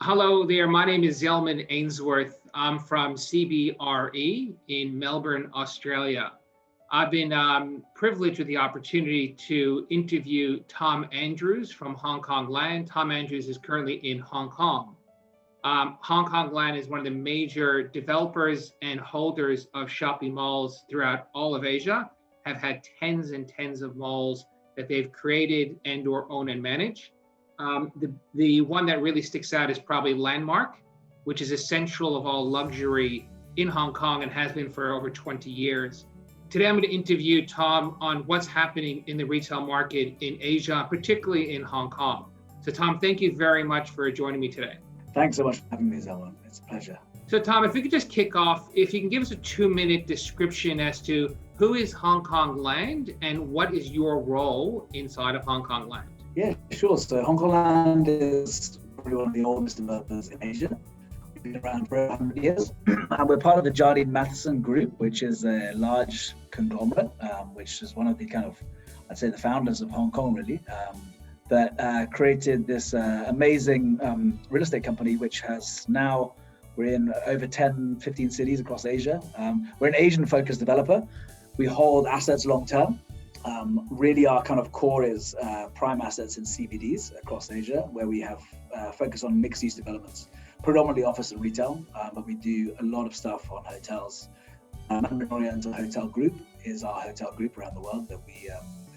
Hello there. My name is Zelman Ainsworth. I'm from CBRE in Melbourne, Australia. I've been privileged with the opportunity to interview Tom Andrews from Hongkong Land. Tom Andrews is currently in Hong Kong. Hongkong Land is one of the major developers and holders of shopping malls throughout all of Asia, have had tens and tens of malls that they've created and or own and manage. The one that really sticks out is probably Landmark, which is a central of all luxury in Hong Kong and has been for over 20 years. Today, I'm going to interview Tom on what's happening in the retail market in Asia, particularly in Hong Kong. So Tom, thank you very much for joining me today. Thanks so much for having me, Zelman. It's a pleasure. So Tom, if we could just kick off, if you can give us a 2-minute description as to who is Hongkong Land and what is your role inside of Hongkong Land? Yeah, sure. So Hongkong Land is probably one of the oldest developers in Asia. We've been around for 100 years. And we're part of the Jardine Matheson Group, which is a large conglomerate, which is one of the I'd say the founders of Hong Kong, really, that created this amazing real estate company, which has now, we're in over 10, 15 cities across Asia. We're an Asian-focused developer. We hold assets long-term. Really our kind of core is prime assets in CBDs across Asia, where we have focus on mixed-use developments, predominantly office and retail, but we do a lot of stuff on hotels. Mandarin Oriental Hotel Group is our hotel group around the world that the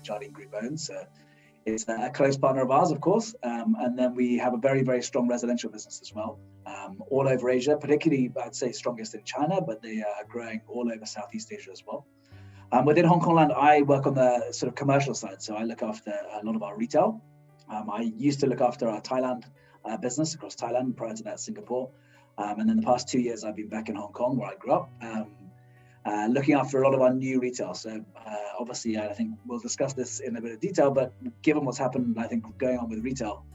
Jardine Group owns. So it's a close partner of ours, of course. And then we have a very, very strong residential business as well, all over Asia, particularly I'd say strongest in China, but they are growing all over Southeast Asia as well. Within Hongkong Land, I work on the sort of commercial side. So I look after a lot of our retail. I used to look after our Thailand business across Thailand, prior to that Singapore. And then the past 2 years, I've been back in Hong Kong where I grew up, looking after a lot of our new retail. So obviously, I think we'll discuss this in a bit of detail, but given what's happened, I think going on with retail,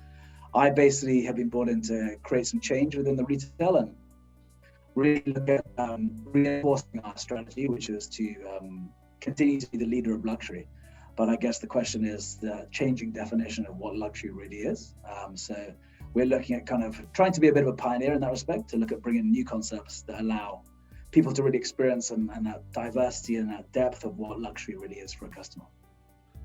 I basically have been brought in to create some change within the retail and really look at reinforcing our strategy, which is to continue to be the leader of luxury. But I guess the question is the changing definition of what luxury really is. So we're looking at kind of trying to be a bit of a pioneer in that respect, to look at bringing new concepts that allow people to really experience and that diversity and that depth of what luxury really is for a customer.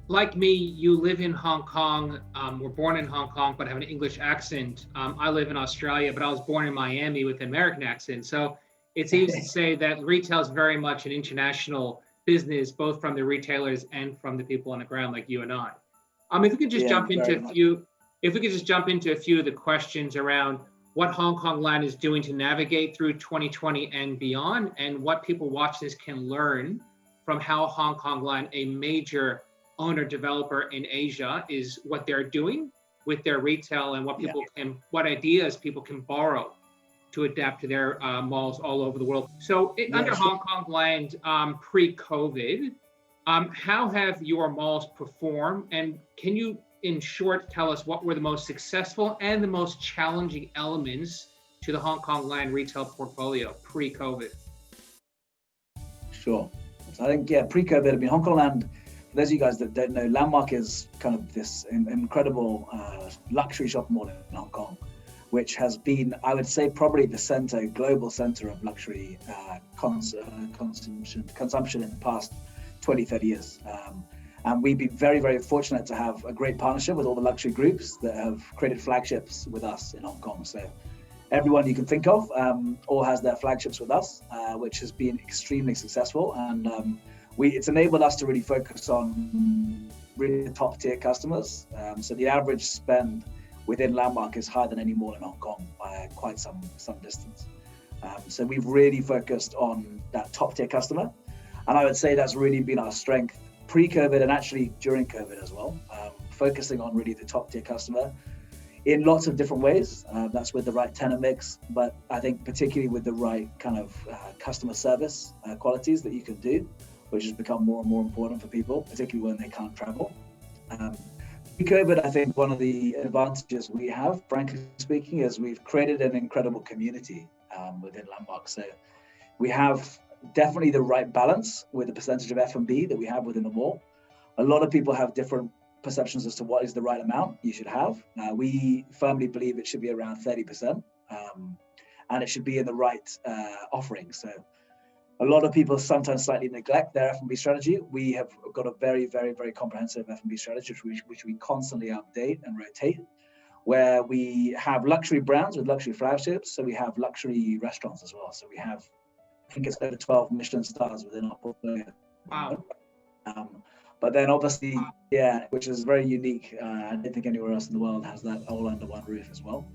Like me, you live in Hong Kong, were born in Hong Kong, but have an English accent. I live in Australia, but I was born in Miami with an American accent. So it's easy to say that retail is very much an international business, both from the retailers and from the people on the ground like you and I. If we could just jump into a few of the questions around what Hongkong Land is doing to navigate through 2020 and beyond, and what people watch this can learn from how Hongkong Land, a major owner developer in Asia, is what they're doing with their retail and what people what ideas people can borrow to adapt to their malls all over the world. So under Hongkong Land, pre-COVID, how have your malls performed? And can you, in short, tell us what were the most successful and the most challenging elements to the Hongkong Land retail portfolio pre-COVID? Sure. So I think, pre-COVID, Hongkong Land, for those of you guys that don't know, Landmark is kind of this incredible luxury shopping mall in Hong Kong, which has been, I would say, probably the global center of luxury consumption in the past 20, 30 years. And we've been very, very fortunate to have a great partnership with all the luxury groups that have created flagships with us in Hong Kong. So everyone you can think of all has their flagships with us, which has been extremely successful. And it's enabled us to really focus on really top tier customers. So the average spend within Landmark is higher than any mall in Hong Kong by quite some distance. So we've really focused on that top tier customer. And I would say that's really been our strength pre-COVID and actually during COVID as well, focusing on really the top tier customer in lots of different ways. That's with the right tenant mix, but I think particularly with the right kind of customer service qualities that you can do, which has become more and more important for people, particularly when they can't travel. Pre-COVID, I think one of the advantages we have, frankly speaking, is we've created an incredible community within Landmark. So we have definitely the right balance with the percentage of F&B that we have within the mall. A lot of people have different perceptions as to what is the right amount you should have. We firmly believe it should be around 30%. and it should be in the right offering. So a lot of people sometimes slightly neglect their F&B strategy. We have got a very, very, very comprehensive F&B strategy, which we constantly update and rotate, where we have luxury brands with luxury flagships. So we have luxury restaurants as well. So we have, I think it's over 12 Michelin stars within our portfolio. Wow. But then obviously, yeah, which is very unique. I don't think anywhere else in the world has that all under one roof as well.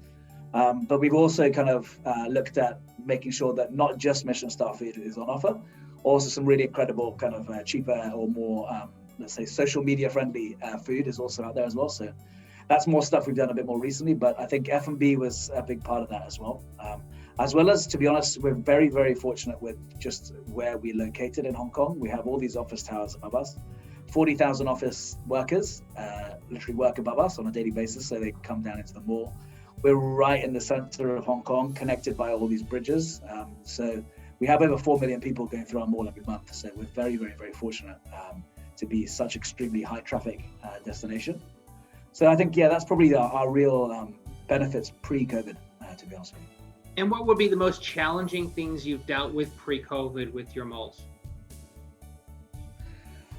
But we've also kind of looked at making sure that not just Michelin star food is on offer, also some really incredible kind of cheaper or more, let's say, social media friendly food is also out there as well. So that's more stuff we've done a bit more recently, but I think F&B was a big part of that as well. As well as, to be honest, we're very, very fortunate with just where we're located in Hong Kong. We have all these office towers above us, 40,000 office workers literally work above us on a daily basis, so they come down into the mall. We're right in the center of Hong Kong, connected by all these bridges. So we have over 4 million people going through our mall every month. So we're very, very, very fortunate to be such extremely high traffic destination. So I think, yeah, that's probably our real benefits pre-COVID, to be honest with you. And what would be the most challenging things you've dealt with pre-COVID with your malls?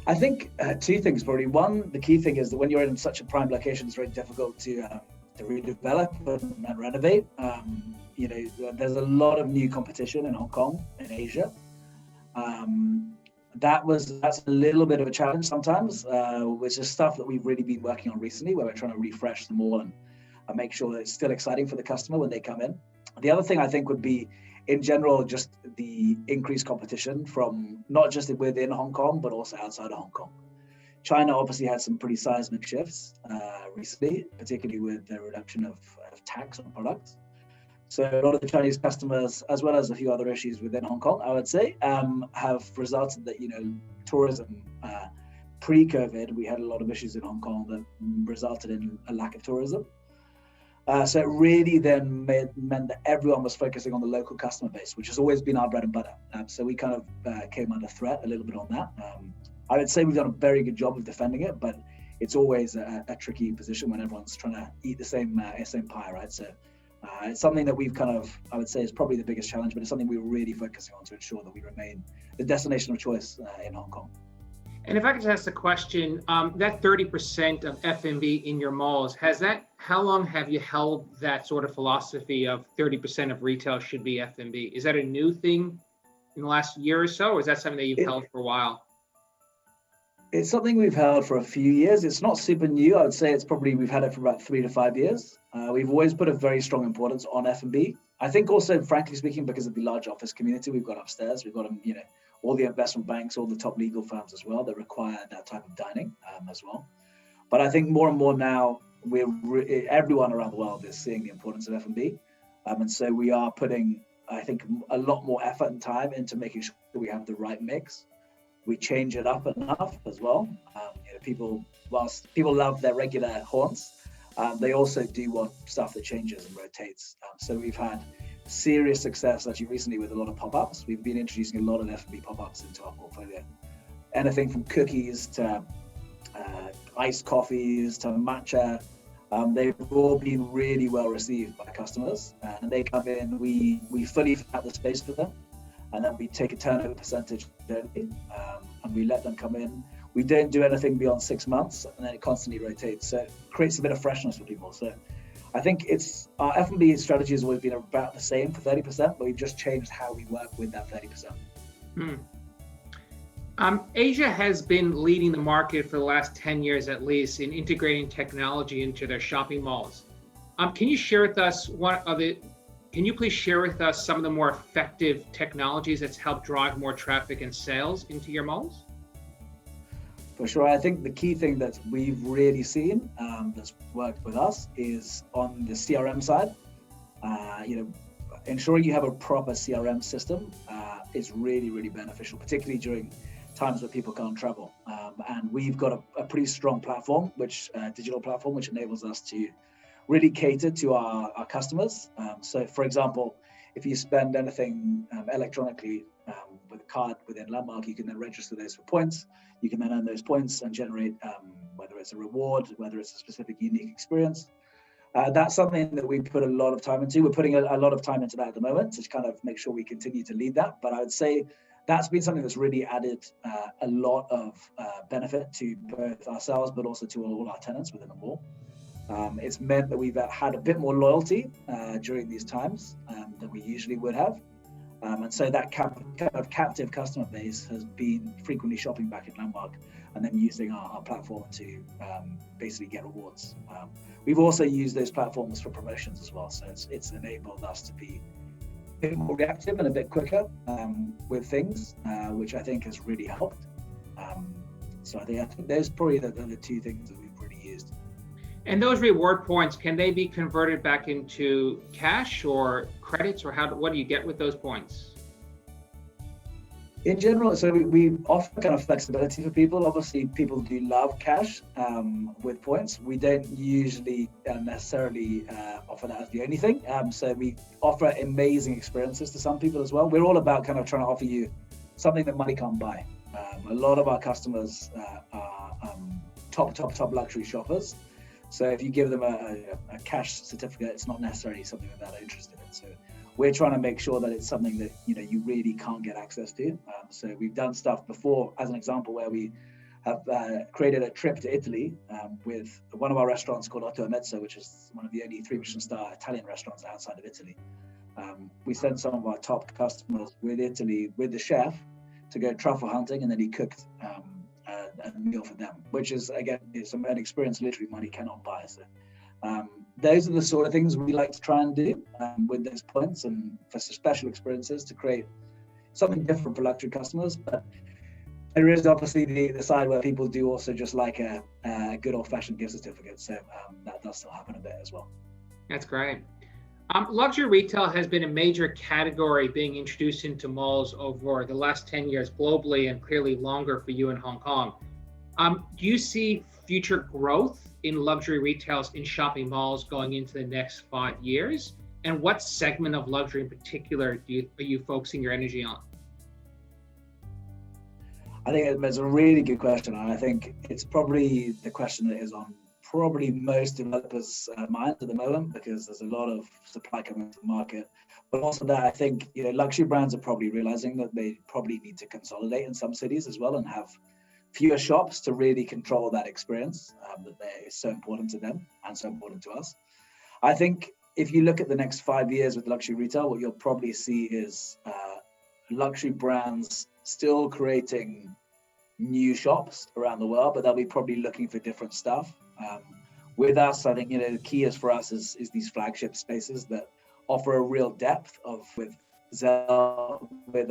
I think two things probably. One, the key thing is that when you're in such a prime location, it's very difficult to redevelop and renovate. There's a lot of new competition in Hong Kong and Asia. That's a little bit of a challenge sometimes, which is stuff that we've really been working on recently, where we're trying to refresh the mall and make sure that it's still exciting for the customer when they come in. The other thing I think would be, in general, just the increased competition from not just within Hong Kong, but also outside of Hong Kong. China obviously had some pretty seismic shifts recently, particularly with the reduction of tax on products. So a lot of the Chinese customers, as well as a few other issues within Hong Kong, I would say, have resulted that, tourism pre-COVID, we had a lot of issues in Hong Kong that resulted in a lack of tourism. So it really then meant that everyone was focusing on the local customer base, which has always been our bread and butter. So we kind of came under threat a little bit on that. I would say we've done a very good job of defending it, but it's always a tricky position when everyone's trying to eat the same pie, right? So it's something that we've kind of, I would say, is probably the biggest challenge, but it's something we're really focusing on to ensure that we remain the destination of choice in Hong Kong. And if I could just ask the question, that 30% of F&B in your malls, how long have you held that sort of philosophy of 30% of retail should be F&B? Is that a new thing in the last year or so, or is that something that you've held for a while? It's something we've held for a few years. It's not super new. I would say we've had it for about 3 to 5 years. We've always put a very strong importance on F&B. I think also, frankly speaking, because of the large office community we've got upstairs, we've got all the investment banks, all the top legal firms as well that require that type of dining as well. But I think more and more now, everyone around the world is seeing the importance of F&B. And so we are putting, I think, a lot more effort and time into making sure that we have the right mix. We change it up enough as well. Whilst people love their regular haunts, they also do want stuff that changes and rotates. So we've had serious success actually recently with a lot of pop-ups. We've been introducing a lot of F&B pop-ups into our portfolio. Anything from cookies to iced coffees to matcha. They've all been really well received by customers. And they come in, we fully fill out the space for them. And then we take a turnover percentage and we let them come in. We don't do anything beyond 6 months, and then it constantly rotates. So it creates a bit of freshness for people. So I think our F&B strategy has always been about the same for 30%, but we've just changed how we work with that 30%. Asia has been leading the market for the last 10 years at least in integrating technology into their shopping malls. Can you please share with us some of the more effective technologies that's helped drive more traffic and sales into your malls? For sure. I think the key thing that we've really seen that's worked with us is on the CRM side. Ensuring you have a proper CRM system is really, really beneficial, particularly during times where people can't travel. And we've got a pretty strong platform, digital platform, which enables us to really cater to our customers. So, for example, if you spend anything electronically with a card within Landmark, you can then register those for points. You can then earn those points and generate, whether it's a reward, whether it's a specific unique experience. That's something that we put a lot of time into. We're putting a lot of time into that at the moment to kind of make sure we continue to lead that. But I would say that's been something that's really added a lot of benefit to both ourselves, but also to all our tenants within the mall. It's meant that we've had a bit more loyalty during these times than we usually would have. And so that kind of captive customer base has been frequently shopping back in Landmark and then using our platform to basically get rewards. We've also used those platforms for promotions as well. So it's enabled us to be a bit more reactive and a bit quicker with things, which I think has really helped. So I think those are probably the two things that we've really used. And those reward points, can they be converted back into cash or credits, or what do you get with those points? In general, so we offer kind of flexibility for people. Obviously, people do love cash with points. We don't usually necessarily offer that as the only thing. So we offer amazing experiences to some people as well. We're all about kind of trying to offer you something that money can't buy. A lot of our customers are top luxury shoppers. So if you give them a cash certificate, it's not necessarily something that they're interested in. So we're trying to make sure that it's something that you really can't get access to. So we've done stuff before, as an example, where we have created a trip to Italy with one of our restaurants called Otto Mezzo, which is one of the only 3 Michelin star Italian restaurants outside of Italy. We sent some of our top customers with Italy with the chef to go truffle hunting, and then he cooked a meal for them, which is, again, it's an experience literally money cannot buy. So those are the sort of things we like to try and do with those points, and for special experiences to create something different for luxury customers. But there is obviously the side where people do also just like a good old-fashioned gift certificate. So that does still happen a bit as well. That's great. Luxury retail has been a major category being introduced into malls over the last 10 years globally, and clearly longer for you in Hong Kong. Do you see future growth in luxury retails in shopping malls going into the next 5 years? And what segment of luxury in particular are you focusing your energy on? I think it's a really good question. And I think it's probably the question that is on probably most developers' minds at the moment, because there's a lot of supply coming to the market. But also that I think luxury brands are probably realizing that they probably need to consolidate in some cities as well and have fewer shops to really control that experience that is so important to them and so important to us. I think if you look at the next 5 years with luxury retail, what you'll probably see is luxury brands still creating new shops around the world, but they'll be probably looking for different stuff. With us, I think the key is for us is these flagship spaces that offer a real depth with Zell, with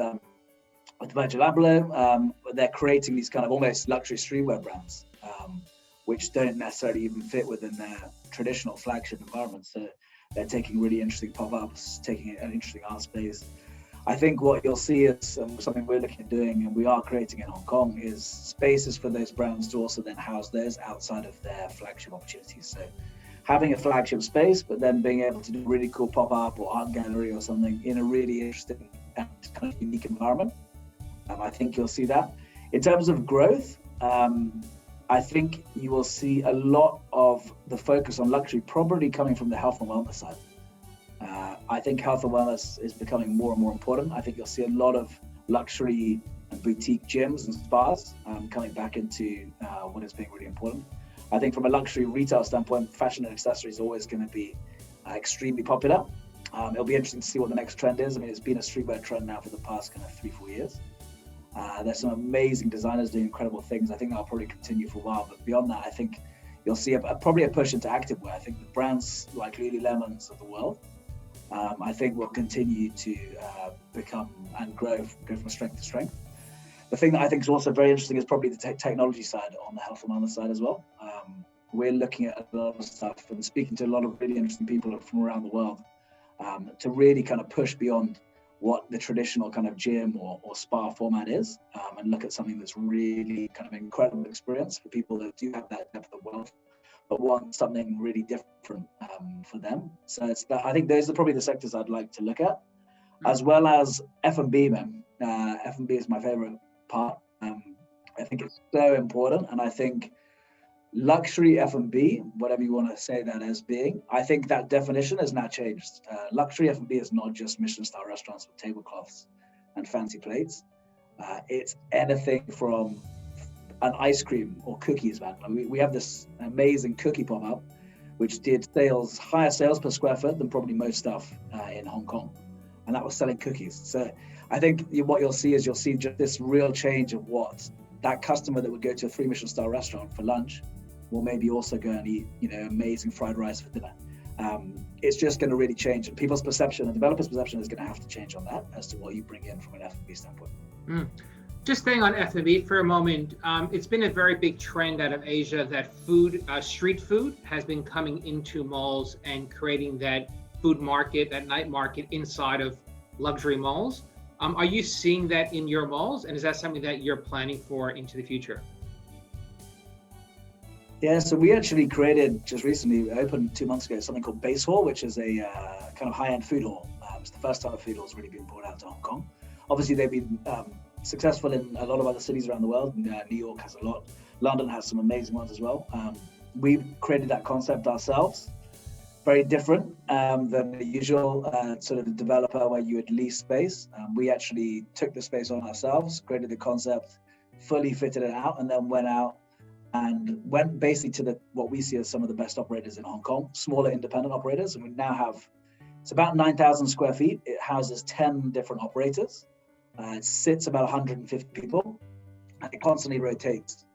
Virgil Abloh. They're creating these kind of almost luxury streetwear brands, which don't necessarily even fit within their traditional flagship environments. So they're taking really interesting pop-ups, taking an interesting art space. I think what you'll see is something we're looking at doing, and we are creating in Hong Kong, is spaces for those brands to also then house theirs outside of their flagship opportunities. So having a flagship space, but then being able to do a really cool pop-up or art gallery or something in a really interesting and kind of unique environment. I think you'll see that. In terms of growth, I think you will see a lot of the focus on luxury probably coming from the health and wellness side. I think health and wellness is becoming more and more important. I think you'll see a lot of luxury and boutique gyms and spas coming back into what is being really important. I think from a luxury retail standpoint, fashion and accessories are always going to be extremely popular. It'll be interesting to see what the next trend is. I mean, it's been a streetwear trend now for the past kind of 3-4 years. There's some amazing designers doing incredible things. I think that'll probably continue for a while. But beyond that, I think you'll see probably a push into activewear. I think the brands like Lululemons of the world, I think will continue to become and grow from strength to strength. The thing that I think is also very interesting is probably the technology side on the health and wellness side as well. We're looking at a lot of stuff and speaking to a lot of really interesting people from around the world to really kind of push beyond what the traditional kind of gym or spa format is, and look at something that's really kind of incredible experience for people that do have that depth of wealth, but want something really different for them. So it's that, I think those are probably the sectors I'd like to look at, as well as F&B, man. F&B is my favorite part. I think it's so important, and I think luxury F&B, whatever you want to say that as being, I think that definition has now changed. Luxury F&B is not just Michelin star restaurants with tablecloths and fancy plates. It's anything from an ice cream or cookies, man. We have this amazing cookie pop-up, which did higher sales per square foot than probably most stuff in Hong Kong. And that was selling cookies. So I think what you'll see just this real change of what that customer that would go to a 3 Michelin star restaurant for lunch will maybe also go and eat, amazing fried rice for dinner. It's just going to really change, and people's perception and developers' perception is going to have to change on that as to what you bring in from an F&B standpoint. Just staying on F&B for a moment, it's been a very big trend out of Asia that street food has been coming into malls and creating that food market, that night market inside of luxury malls. Are you seeing that in your malls, and is that something that you're planning for into the future? Yeah, so we actually created just recently, opened 2 months ago, something called Base Hall, which is a kind of high-end food hall. It's the first time a food hall has really been brought out to Hong Kong. Obviously, they've been successful in a lot of other cities around the world. New York has a lot. London has some amazing ones as well. We've created that concept ourselves. Very different than the usual sort of developer where you would lease space. We actually took the space on ourselves, created the concept, fully fitted it out, and then went out and went basically to what we see as some of the best operators in Hong Kong, smaller independent operators. And we now have, it's about 9,000 square feet. It houses 10 different operators. It sits about 150 people, and it constantly rotates.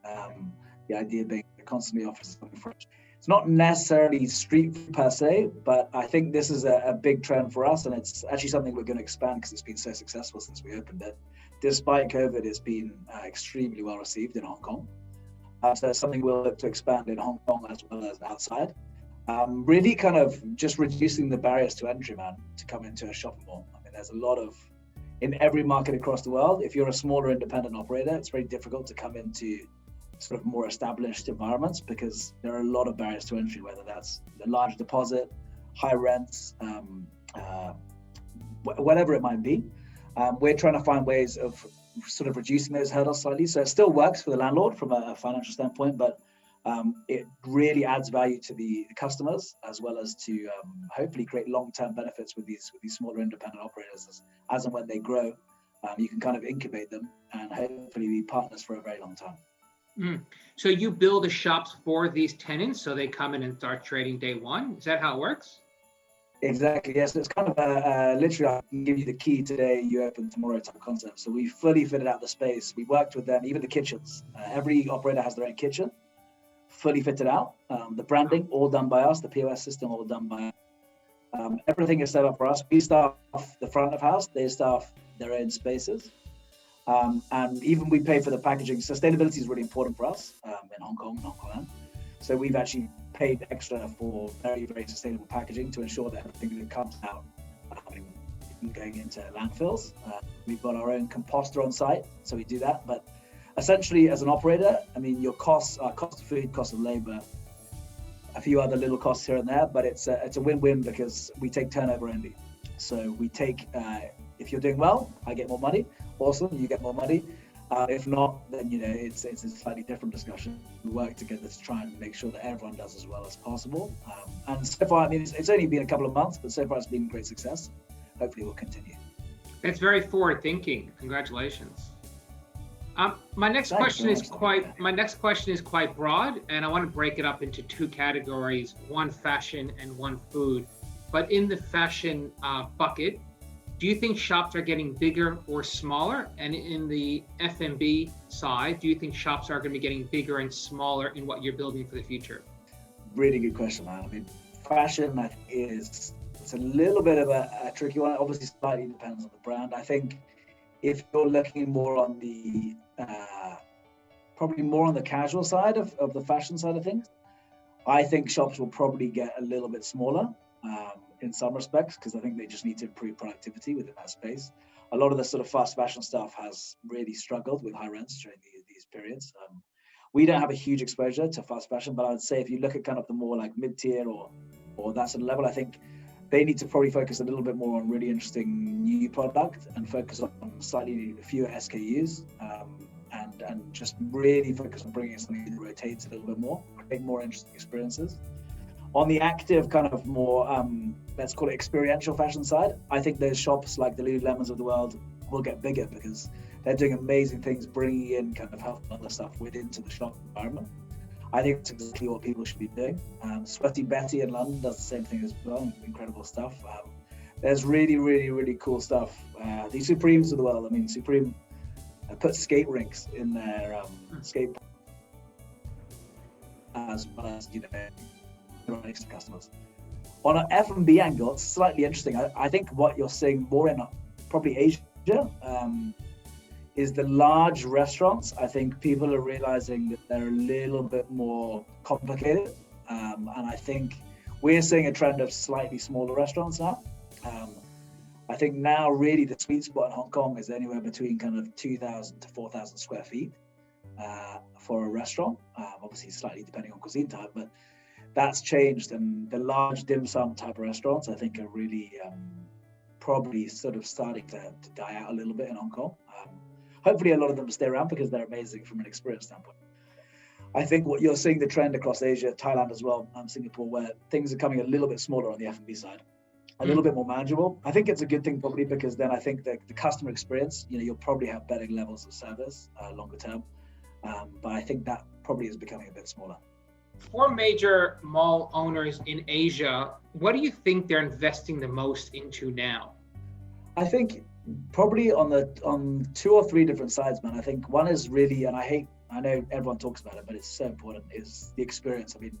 The idea being it constantly offers something fresh. It's not necessarily street food per se, but I think this is a big trend for us, and it's actually something we're going to expand because it's been so successful since we opened it. Despite COVID, it's been extremely well received in Hong Kong. So it's something we'll look to expand in Hong Kong as well as outside. Really kind of just reducing the barriers to entry, man, to come into a shopping mall. I mean, there's a lot of, in every market across the world, if you're a smaller independent operator, it's very difficult to come into sort of more established environments because there are a lot of barriers to entry, whether that's the large deposit, high rents, whatever it might be. We're trying to find ways of sort of reducing those hurdles slightly. So it still works for the landlord from a financial standpoint, but it really adds value to the customers as well as to hopefully create long-term benefits with these smaller independent operators as and when they grow. You can kind of incubate them and hopefully be partners for a very long time. So you build the shops for these tenants so they come in and start trading day one? Is that how it works? Exactly, yes. It's kind of literally, I can give you the key today, you open tomorrow type concept. So we fully fitted out the space. We worked with them, even the kitchens. Every operator has their own kitchen, fully fitted out. The branding, all done by us. The POS system, all done by us. Everything is set up for us. We staff the front of house. They staff their own spaces. And even we pay for the packaging. Sustainability is really important for us in Hong Kong Land. So we've actually paid extra for very, very sustainable packaging to ensure that everything that comes out isn't going into landfills. We've got our own composter on site, so we do that. But essentially, as an operator, I mean, your costs are cost of food, cost of labor, a few other little costs here and there, but it's a win-win because we take turnover only. So we take, if you're doing well, I get more money. Awesome, you get more money. If not, then it's a slightly different discussion. We work together to try and make sure that everyone does as well as possible. And so far, I mean, it's only been a couple of months, but so far it's been a great success. Hopefully, we'll continue. It's very forward-thinking. Congratulations. My next question is quite broad, and I want to break it up into two categories: one fashion and one food. But in the fashion bucket, do you think shops are getting bigger or smaller? And in the F&B side, do you think shops are going to be getting bigger and smaller in what you're building for the future? Really good question, man. I mean, fashion, I think, it's a little bit of a tricky one. It obviously slightly depends on the brand. I think if you're looking more on the, probably more on the casual side of the fashion side of things, I think shops will probably get a little bit smaller. In some respects, because I think they just need to improve productivity within that space. A lot of the sort of fast fashion stuff has really struggled with high rents during these periods. We don't have a huge exposure to fast fashion, but I would say if you look at kind of the more like mid-tier or that sort of level, I think they need to probably focus a little bit more on really interesting new product and focus on slightly fewer SKUs. and just really focus on bringing something that rotates a little bit more, create more interesting experiences. On the active kind of more, let's call it experiential fashion side, I think those shops like the Lululemons of the world will get bigger because they're doing amazing things, bringing in kind of health and other stuff into the shop environment. I think it's exactly what people should be doing. Sweaty Betty in London does the same thing as well. Incredible stuff. There's really, really, really cool stuff. The Supremes of the world. I mean, Supreme put skate rinks in their skate as well as next to customers. On an F&B angle, it's slightly interesting. I think what you're seeing more in probably Asia is the large restaurants. I think people are realizing that they're a little bit more complicated. And I think we're seeing a trend of slightly smaller restaurants now. I think now really the sweet spot in Hong Kong is anywhere between kind of 2,000 to 4,000 square feet for a restaurant. Obviously slightly depending on cuisine type, but that's changed. And the large dim sum type of restaurants, I think are really probably sort of starting to die out a little bit in Hong Kong. Hopefully a lot of them stay around because they're amazing from an experience standpoint. I think what you're seeing the trend across Asia, Thailand as well, Singapore, where things are coming a little bit smaller on the F&B side, a little bit more manageable. I think it's a good thing probably because then I think that the customer experience, you'll probably have better levels of service longer term. But I think that probably is becoming a bit smaller. For major mall owners in Asia, what do you think they're investing the most into now? I think probably on two or three different sides, man. I think one is really, and I know everyone talks about it, but it's so important, is the experience. I mean,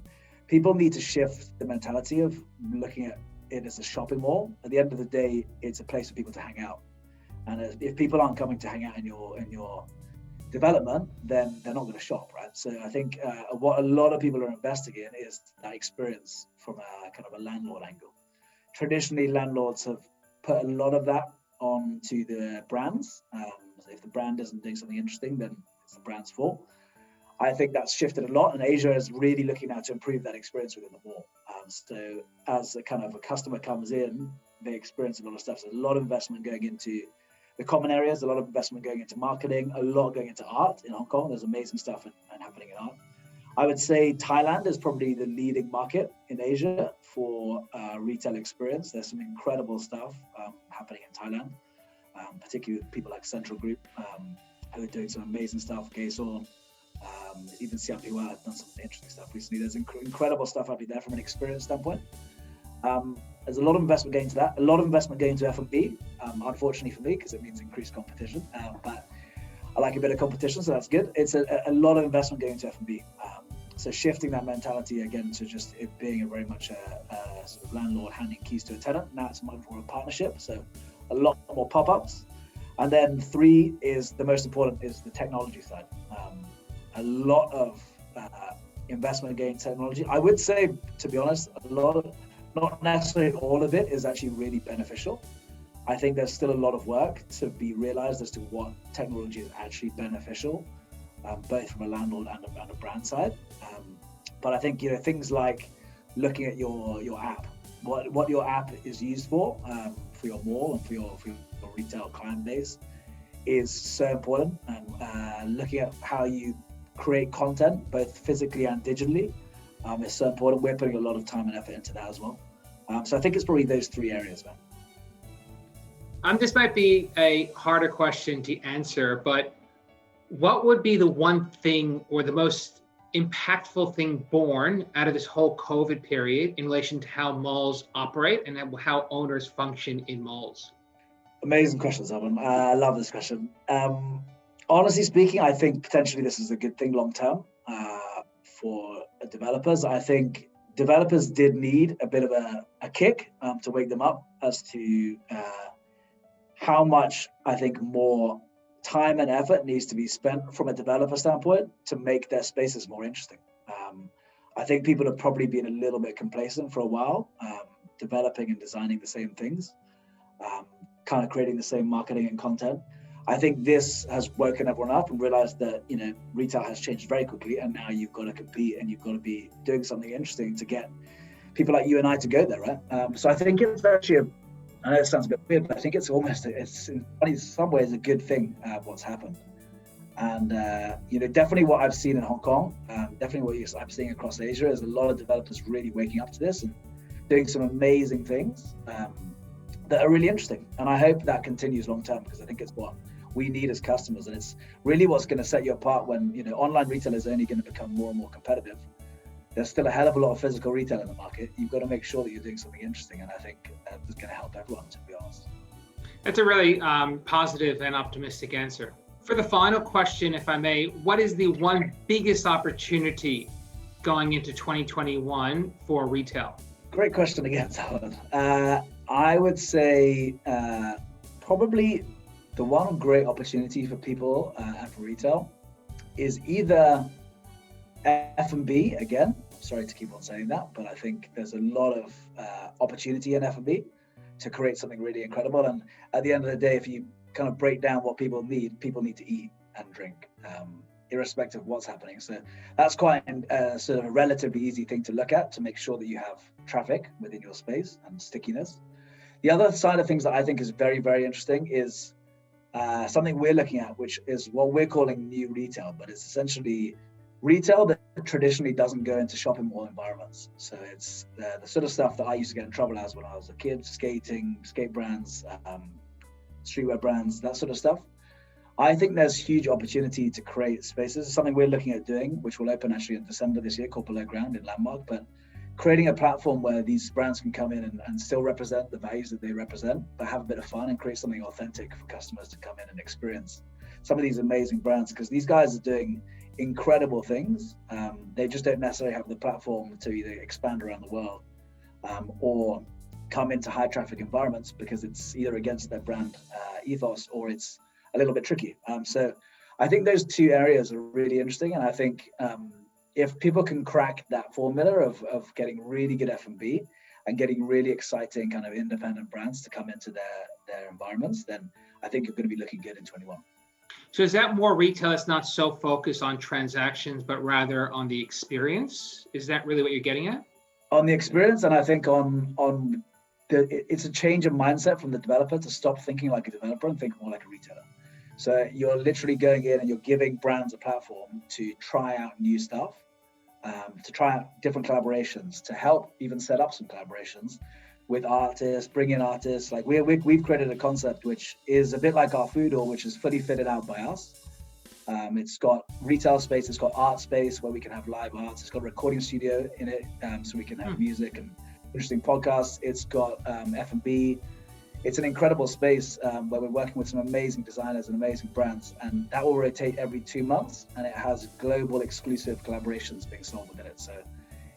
people need to shift the mentality of looking at it as a shopping mall. At the end of the day, it's a place for people to hang out. And if people aren't coming to hang out in your development, then they're not going to shop, right? So I think what a lot of people are investing in is that experience from a kind of a landlord angle. Traditionally, landlords have put a lot of that onto the brands. So if the brand isn't doing something interesting, then it's the brand's fault. I think that's shifted a lot, and Asia is really looking now to improve that experience within the mall. So as a kind of a customer comes in, they experience a lot of stuff. So a lot of investment going into the common areas, a lot of investment going into marketing, a lot going into art in Hong Kong. There's amazing stuff and happening in art. I would say Thailand is probably the leading market in Asia for retail experience. There's some incredible stuff happening in Thailand, particularly with people like Central Group, who are doing some amazing stuff. Gaysor, even Siapiwa have done some interesting stuff recently. There's incredible stuff happening there from an experience standpoint. There's a lot of investment going into that, a lot of investment going into F&B, unfortunately for me, because it means increased competition. But I like a bit of competition, so that's good. It's a lot of investment going into F&B. So shifting that mentality again to just it being very much a sort of landlord handing keys to a tenant. Now it's much more a partnership. So a lot more pop-ups. And then three is the most important, is the technology side. A lot of investment going into technology. I would say, to be honest, a lot of, not necessarily all of it is actually really beneficial. I think there's still a lot of work to be realized as to what technology is actually beneficial, both from a landlord and a brand side. But I think things like looking at your app, what your app is used for your mall and for your retail client base is so important. And looking at how you create content, both physically and digitally, is so important. We're putting a lot of time and effort into that as well. So I think it's probably those three areas, man. This might be a harder question to answer, but what would be the one thing or the most impactful thing born out of this whole COVID period in relation to how malls operate and how owners function in malls? Amazing question, Simon. I love this question. Honestly speaking, I think potentially this is a good thing long term for developers. I think developers did need a bit of a kick to wake them up as to how much I think more time and effort needs to be spent from a developer standpoint to make their spaces more interesting. I think people have probably been a little bit complacent for a while, developing and designing the same things, kind of creating the same marketing and content. I think this has woken everyone up and realized that, retail has changed very quickly, and now you've got to compete and you've got to be doing something interesting to get people like you and I to go there, right? So I think it's actually I know it sounds a bit weird, but I think it's in some ways a good thing what's happened. And definitely what I've seen in Hong Kong, definitely what I'm seeing across Asia is a lot of developers really waking up to this and doing some amazing things that are really interesting. And I hope that continues long term, because I think it's what we need as customers, and it's really what's going to set you apart when online retail is only going to become more and more competitive. There's still a hell of a lot of physical retail in the market. You've got to make sure that you're doing something interesting, and I think that's going to help everyone, to be honest. That's a really positive and optimistic answer. For the final question, if I may, what is the one biggest opportunity going into 2021 for retail? Great question again, Howard. I would say probably the one great opportunity for people and for retail is either F&B again. I'm sorry to keep on saying that, but I think there's a lot of opportunity in F&B to create something really incredible. And at the end of the day, if you kind of break down what people need to eat and drink, irrespective of what's happening. So that's quite sort of a relatively easy thing to look at to make sure that you have traffic within your space and stickiness. The other side of things that I think is very, very interesting is something we're looking at, which is what we're calling new retail, but it's essentially retail that traditionally doesn't go into shopping mall environments. So it's the sort of stuff that I used to get in trouble as when I was a kid: skating, skate brands, streetwear brands, that sort of stuff. I think there's huge opportunity to create spaces. It's something we're looking at doing, which will open actually in December this year, called Below Ground in Landmark. But creating a platform where these brands can come in and still represent the values that they represent, but have a bit of fun and create something authentic for customers to come in and experience some of these amazing brands, because these guys are doing incredible things. They just don't necessarily have the platform to either expand around the world or come into high traffic environments, because it's either against their brand ethos or it's a little bit tricky. So I think those two areas are really interesting. And I think if people can crack that formula of getting really good F&B and getting really exciting kind of independent brands to come into their environments, then I think you're going to be looking good in 21. So is that more retail that's not so focused on transactions, but rather on the experience? Is that really what you're getting at? On the experience, and I think it's a change of mindset from the developer to stop thinking like a developer and think more like a retailer. So you're literally going in and you're giving brands a platform to try out new stuff, to try out different collaborations, to help even set up some collaborations with artists, bring in artists. Like we've created a concept which is a bit like our food hall, which is fully fitted out by us. It's got retail space, it's got art space where we can have live arts, it's got a recording studio in it, so we can have music and interesting podcasts. It's got F&B. It's an incredible space where we're working with some amazing designers and amazing brands, and that will rotate every 2 months, and it has global exclusive collaborations being sold within it. So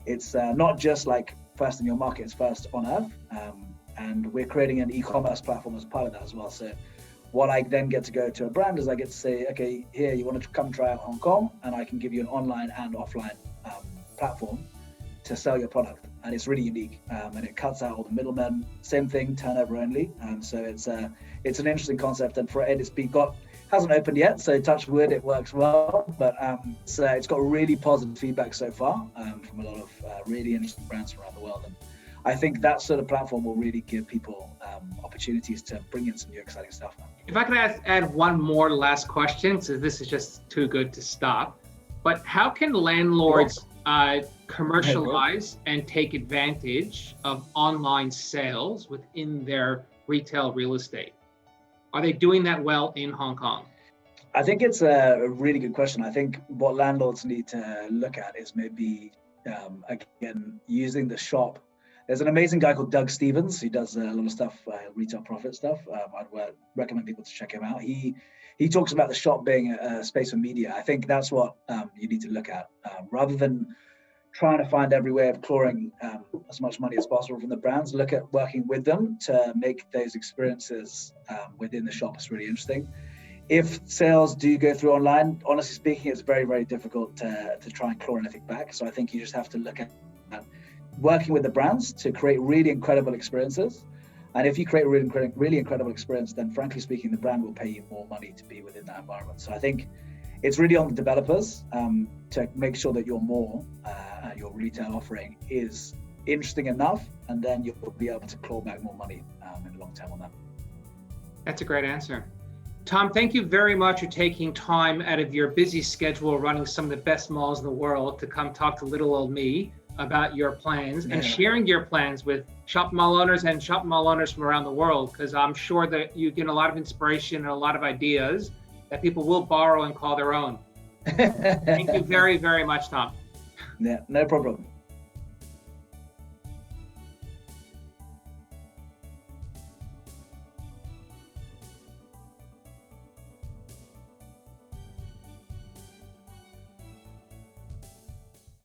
it's not just like first in your market, it's first on earth, and we're creating an e-commerce platform as part of that as well. So what I then get to go to a brand is I get to say, okay, here, you want to come try out Hong Kong, and I can give you an online and offline platform to sell your product. And it's really unique, and it cuts out all the middlemen. Same thing, turnover only. So it's an interesting concept, and for it, hasn't opened yet. So touch wood, it works well. But so it's got really positive feedback so far from a lot of really interesting brands from around the world. And I think that sort of platform will really give people opportunities to bring in some new exciting stuff. If I could add one more last question, so this is just too good to stop. But how can landlords commercialize and take advantage of online sales within their retail real estate? Are they doing that well in Hong Kong? I think it's a really good question. I think what landlords need to look at is maybe, again, using the shop. There's an amazing guy called Doug Stevens who does a lot of stuff, retail profit stuff. I'd recommend people to check him out. He talks about the shop being a space for media. I think that's what you need to look at, rather than trying to find every way of clawing as much money as possible from the brands. Look at working with them to make those experiences within the shop is really interesting. If sales do go through online, honestly speaking, it's very, very difficult to try and claw anything back. So I think you just have to look at working with the brands to create really incredible experiences. And if you create a really incredible experience, then frankly speaking, the brand will pay you more money to be within that environment. So I think it's really on the developers to make sure that your retail offering is interesting enough, and then you'll be able to claw back more money in the long term on that. That's a great answer. Tom, thank you very much for taking time out of your busy schedule running some of the best malls in the world to come talk to little old me about your plans and sharing your plans with shopping mall owners and shopping mall owners from around the world, because I'm sure that you get a lot of inspiration and a lot of ideas that people will borrow and call their own. Thank you very, very much, Tom. Yeah, no problem.